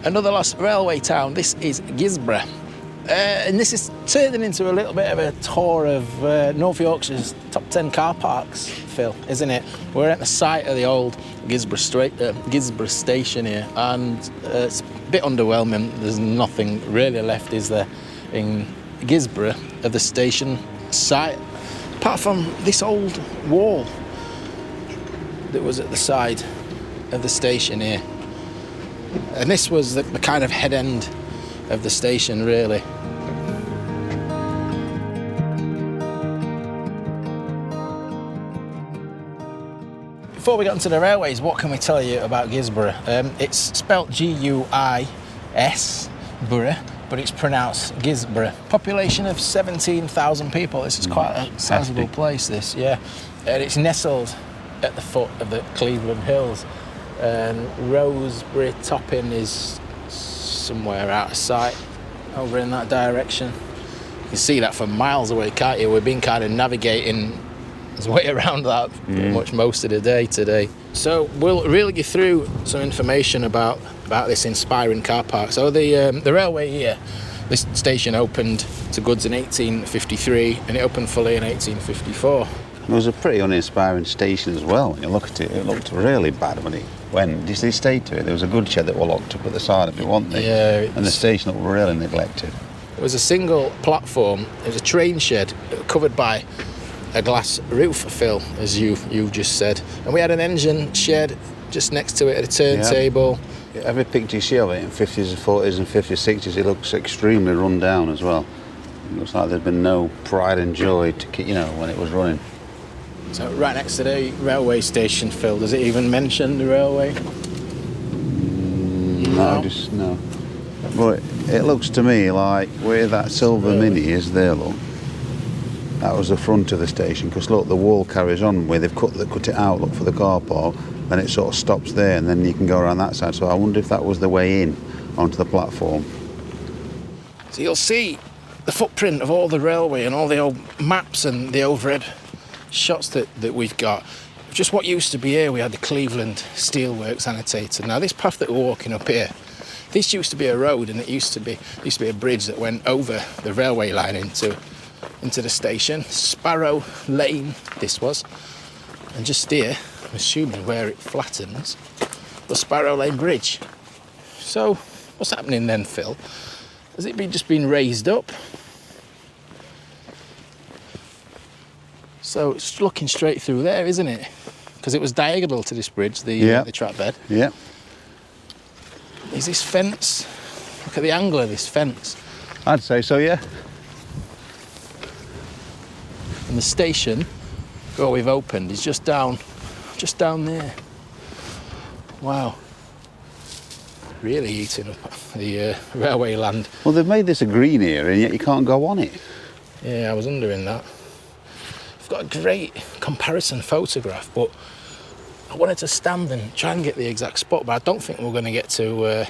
Another lost railway town. This is Guisborough. And this is turning into a little bit of a tour of North Yorkshire's top 10 car parks, Phil, isn't it? We're at the site of the old Guisborough station here, and it's a bit underwhelming. There's nothing really left, is there, in Guisborough of the station site, apart from this old wall that was at the side of the station here. And this was the kind of head end of the station, really. Before we get onto the railways, what can we tell you about Guisborough? It's spelt G-U-I-S, Borough, but it's pronounced Guisborough. Population of 17,000 people. This is quite a sizable place, this, yeah. And it's nestled at the foot of the Cleveland Hills. And Rosebery Topping is somewhere out of sight over in that direction. You can see that from miles away, can't you? We've been kind of navigating his way around that pretty much most of the day today. So we'll reel you through some information about this inspiring car park. So the railway here, this station opened to goods in 1853 and it opened fully in 1854. It was a pretty uninspiring station as well. When you look at it, it looked really bad when it went. Did they stay to it? There was a good shed that were locked up at the side of it, wasn't there? Yeah. And the station looked really neglected. It was a single platform. It was a train shed covered by a glass roof, Phil, as you've just said. And we had an engine shed just next to it, a turntable. Yeah. Every picture you see of it in 50s and 40s and 50s, 60s, it looks extremely run down as well. It looks like there's been no pride and joy to keep, when it was running. So right next to the railway station, Phil, does it even mention the railway? No. But it looks to me like where that silver Mini is there, look. That was the front of the station, because look, the wall carries on where they've cut it out, look, for the car park, then it sort of stops there and then you can go around that side. So I wonder if that was the way in onto the platform. So you'll see the footprint of all the railway and all the old maps and the overhead shots that we've got. Just what used to be here, we had the Cleveland Steelworks annotated. Now this path that we're walking up here, this used to be a road, and it used to be a bridge that went over the railway line into the station. Sparrow Lane this was, and just here, I'm assuming where it flattens, the Sparrow Lane Bridge. So what's happening then, Phil? Has it just been raised up? So it's looking straight through there, isn't it? Because it was diagonal to this bridge, the track bed. Yeah. Is this fence? Look at the angle of this fence. I'd say so, yeah. And the station, where we've opened, is just down there. Wow. Really eating up the railway land. Well, they've made this a green area, and yet you can't go on it. Yeah, I was wondering that. Got a great comparison photograph, but I wanted to stand and try and get the exact spot, but I don't think we're going to get to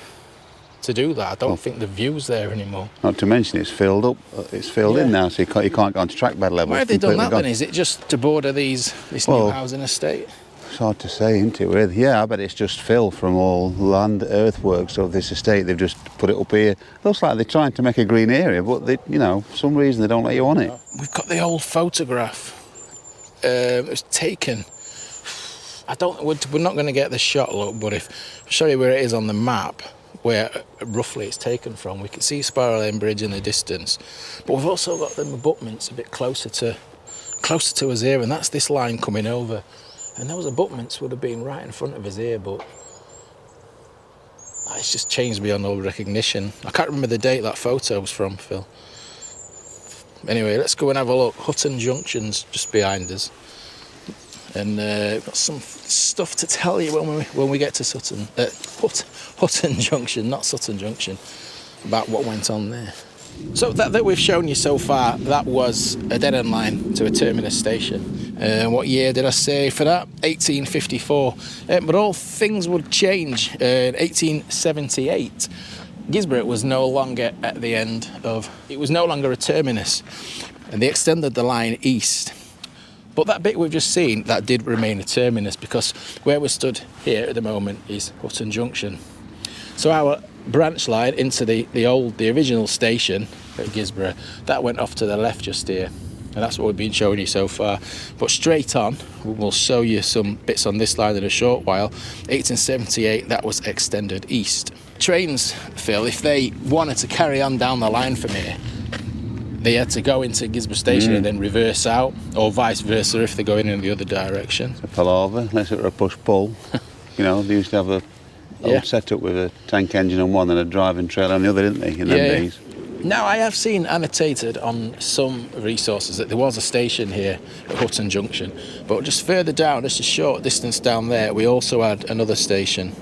do that. I don't think the view's there anymore. Not to mention it's filled up. It's filled in now, so you can't go onto track bed level. Why have they done that then? Is it just to border this new housing estate? It's hard to say, isn't it? Yeah, I bet it's just fill from all land earthworks of this estate. They've just put it up here. Looks like they're trying to make a green area, but for some reason they don't let you on it. We've got the old photograph. It was taken. We're not going to get the shot, look, but if I show you where it is on the map, where roughly it's taken from, we can see Sparrow Lane Bridge in the distance. But we've also got the abutments a bit closer to us here, and that's this line coming over. And those abutments would have been right in front of us here, but it's just changed beyond all recognition. I can't remember the date that photo was from, Phil. Anyway, let's go and have a look. Hutton Junction's just behind us. And we've got some stuff to tell you when we get to Hutton Junction, not Sutton Junction, about what went on there. So that we've shown you so far, that was a dead-end line to a terminus station. What year did I say for that? 1854. But all things would change. In 1878, Guisborough was no longer at the end of... It was no longer a terminus, and they extended the line east. But that bit we've just seen, that did remain a terminus, because where we're stood here at the moment is Hutton Junction. So our branch line into the original station at Guisborough. That went off to the left just here, and that's what we've been showing you so far. But straight on, we'll show you some bits on this line in a short while. 1878, that was extended east. Trains, Phil, if they wanted to carry on down the line from here, they had to go into Guisborough station and then reverse out, or vice versa if they're going in the other direction. It's a palaver, unless it were a push-pull. You know, they used to have a old setup with a tank engine on one and a driving trailer on the other, didn't they, in them days? Now, I have seen annotated on some resources that there was a station here at Hutton Junction, but just further down, just a short distance down there, we also had another station,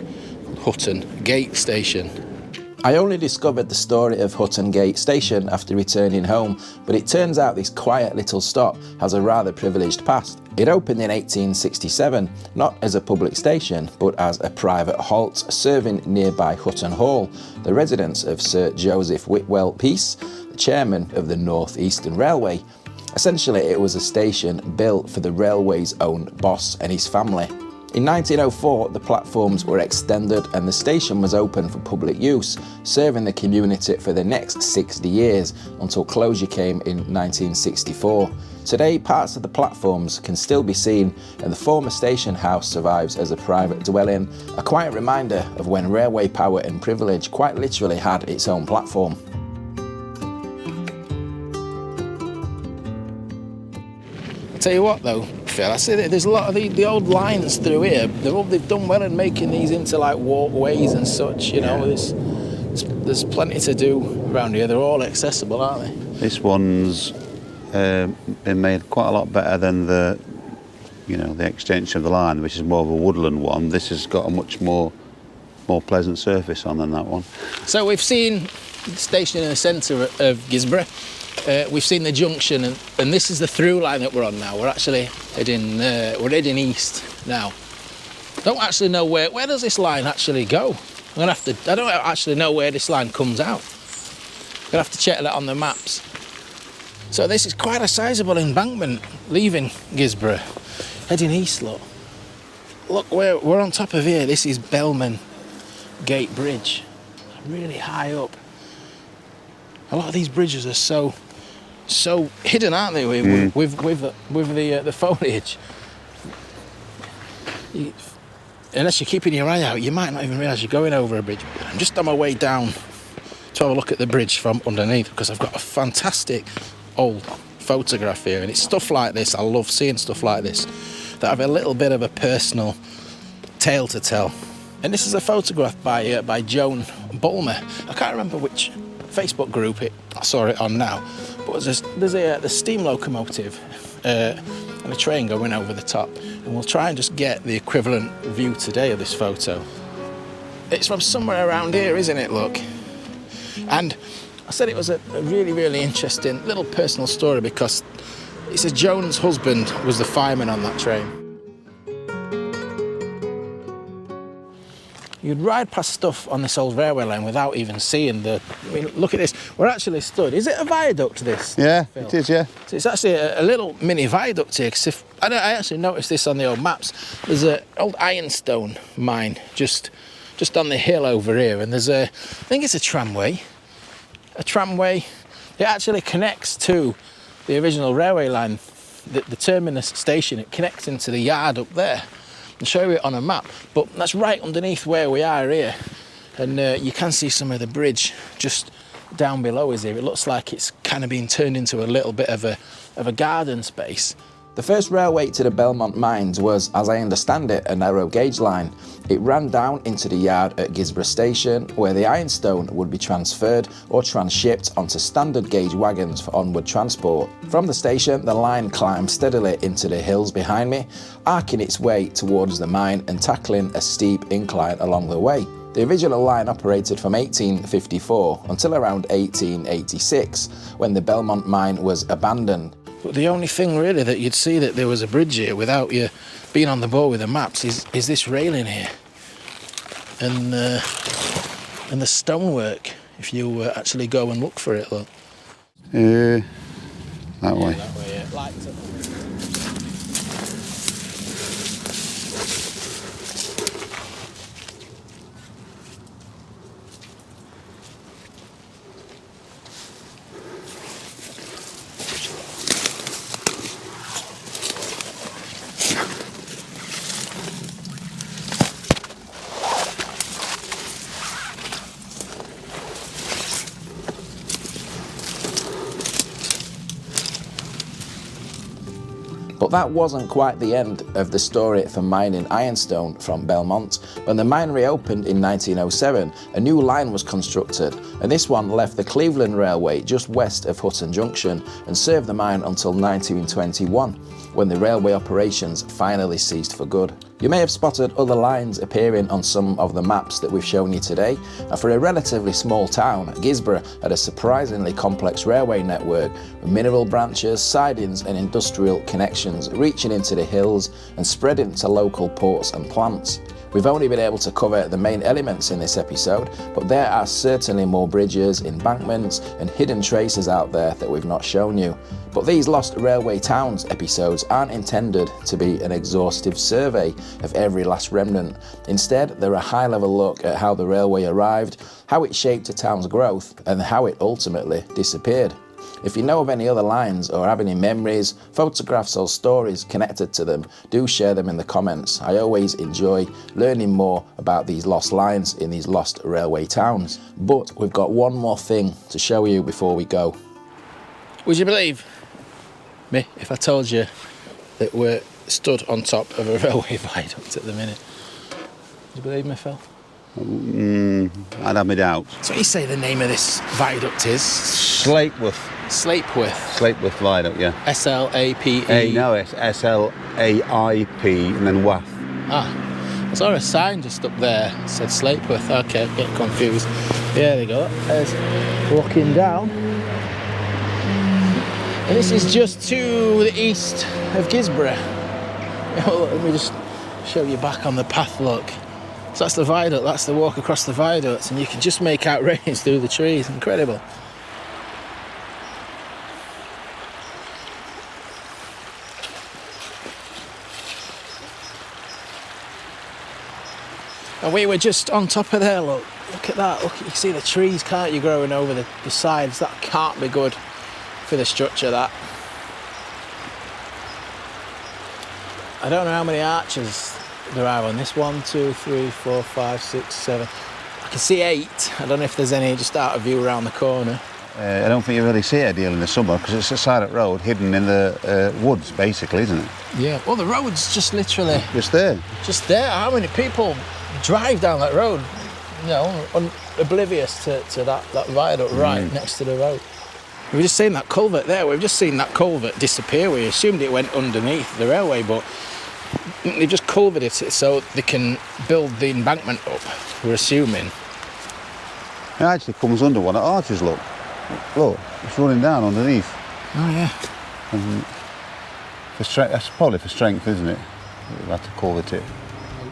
Hutton Gate Station. I only discovered the story of Hutton Gate Station after returning home, but it turns out this quiet little stop has a rather privileged past. It opened in 1867, not as a public station, but as a private halt serving nearby Hutton Hall, the residence of Sir Joseph Whitwell Peace, the chairman of the North Eastern Railway. Essentially, it was a station built for the railway's own boss and his family. In 1904, the platforms were extended and the station was open for public use, serving the community for the next 60 years until closure came in 1964. Today, parts of the platforms can still be seen and the former station house survives as a private dwelling, a quiet reminder of when railway power and privilege quite literally had its own platform. I'll tell you what though, Phil, I see that there's a lot of the old lines through here. They've done well in making these into like walkways and such, you know. There's plenty to do around here. They're all accessible, aren't they? This one's been made quite a lot better than the extension of the line, which is more of a woodland one. This has got a much more pleasant surface on than that one. So we've seen the station in the centre of Guisborough. We've seen the junction, and this is the through line that we're on now. We're actually heading east now. Don't actually know where does this line actually go. I don't actually know where this line comes out. I'm gonna have to check that on the maps. So this is quite a sizable embankment leaving Guisborough, heading east. Look, we're on top of here. This is Belmangate Bridge, really high up. A lot of these bridges are so hidden, aren't they, with the foliage? Unless you're keeping your eye out, you might not even realise you're going over a bridge. I'm just on my way down to have a look at the bridge from underneath because I've got a fantastic old photograph here, and it's stuff like this. I love seeing stuff like this that have a little bit of a personal tale to tell. And this is a photograph by Joan Bulmer. I can't remember which Facebook group I saw it on now, but there's the steam locomotive and a train going over the top, and we'll try and just get the equivalent view today of this photo. It's from somewhere around here, isn't it? Look, and I said it was a really, really interesting little personal story because it says Joan's husband was the fireman on that train. You'd ride past stuff on this old railway line without even seeing I mean, look at this. We're actually stood. Is it a viaduct, this? Yeah, Phil? it is, yeah. So it's actually a little mini viaduct here, because I actually noticed this on the old maps. There's an old ironstone mine just on the hill over here, and there's I think it's a tramway. It actually connects to the original railway line, the terminus station. It connects into the yard up there. I'll show you it on a map, but that's right underneath where we are here, and you can see some of the bridge just down below us here. It looks like it's kind of been turned into a little bit of a garden space. The first railway to the Belmont Mines was, as I understand it, a narrow gauge line. It ran down into the yard at Guisborough Station, where the ironstone would be transferred or transshipped onto standard gauge wagons for onward transport. From the station, the line climbed steadily into the hills behind me, arcing its way towards the mine and tackling a steep incline along the way. The original line operated from 1854 until around 1886, when the Belmont Mine was abandoned. But the only thing really that you'd see that there was a bridge here without you being on the ball with the maps is this railing here, and the stonework. If you actually go and look for it, look. That way. Yeah, that way. Yeah. But that wasn't quite the end of the story for mining ironstone from Belmont. When the mine reopened in 1907, a new line was constructed, and this one left the Cleveland Railway just west of Hutton Junction and served the mine until 1921, when the railway operations finally ceased for good. You may have spotted other lines appearing on some of the maps that we've shown you today, and for a relatively small town, Guisborough had a surprisingly complex railway network with mineral branches, sidings and industrial connections reaching into the hills and spreading to local ports and plants. We've only been able to cover the main elements in this episode, but there are certainly more bridges, embankments and hidden traces out there that we've not shown you. But these Lost Railway Towns episodes aren't intended to be an exhaustive survey of every last remnant. Instead, they're a high-level look at how the railway arrived, how it shaped a town's growth and how it ultimately disappeared. If you know of any other lines or have any memories, photographs or stories connected to them, do share them in the comments. I always enjoy learning more about these lost lines in these lost railway towns. But we've got one more thing to show you before we go. Would you believe me if I told you that we're stood on top of a railway viaduct at the minute? Would you believe me, Phil? I'd have my doubts. So you say the name of this viaduct is? Slapewath. Slapewath. Slapewath Viaduct, yeah. S-L-A-P-E. No, it's S-L-A-I-P and then Wath. I saw a sign just up there that said Slapewath. Okay, getting confused. Yeah, there you go. There's walking down. And this is just to the east of Guisborough. Let me just show you back on the path, look. So that's the viaduct, that's the walk across the viaduct, and you can just make out rains through the trees. Incredible. And we were just on top of there, look. Look at that, look, you can see the trees, can't you, growing over the sides. That can't be good for the structure, that. I don't know how many arches there are on this. 1, 2, 3, 4, 5, 6, 7. I can see 8. I don't know if there's any just out of view around the corner. I don't think you really see it a deal in the summer because it's a silent road hidden in the woods, basically, isn't it? Yeah. Well, the road's just literally... Just there. Just there. How many people drive down that road, you know, oblivious to that viaduct right next to the road? We've just seen that culvert there. We've just seen that culvert disappear. We assumed it went underneath the railway, but they've just culverted it so they can build the embankment up, we're assuming. It actually comes under one of the arches, look. Look, it's running down underneath. Oh, yeah. And that's probably for strength, isn't it? We'll have to culvert it.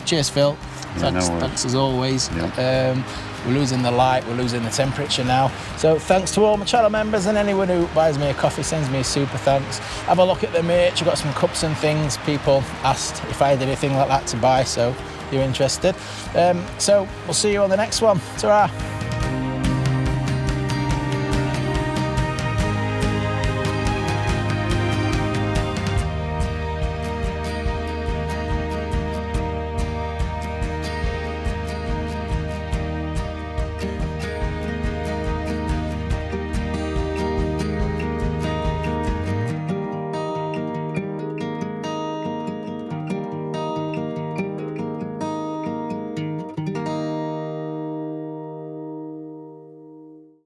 Cheers, Phil. Yeah, Thanks as always. Yeah. We're losing the light, we're losing the temperature now. So thanks to all my channel members and anyone who buys me a coffee, sends me a super thanks. Have a look at the merch, I've got some cups and things. People asked if I had anything like that to buy, so if you're interested. So we'll see you on the next one. Ta-ra.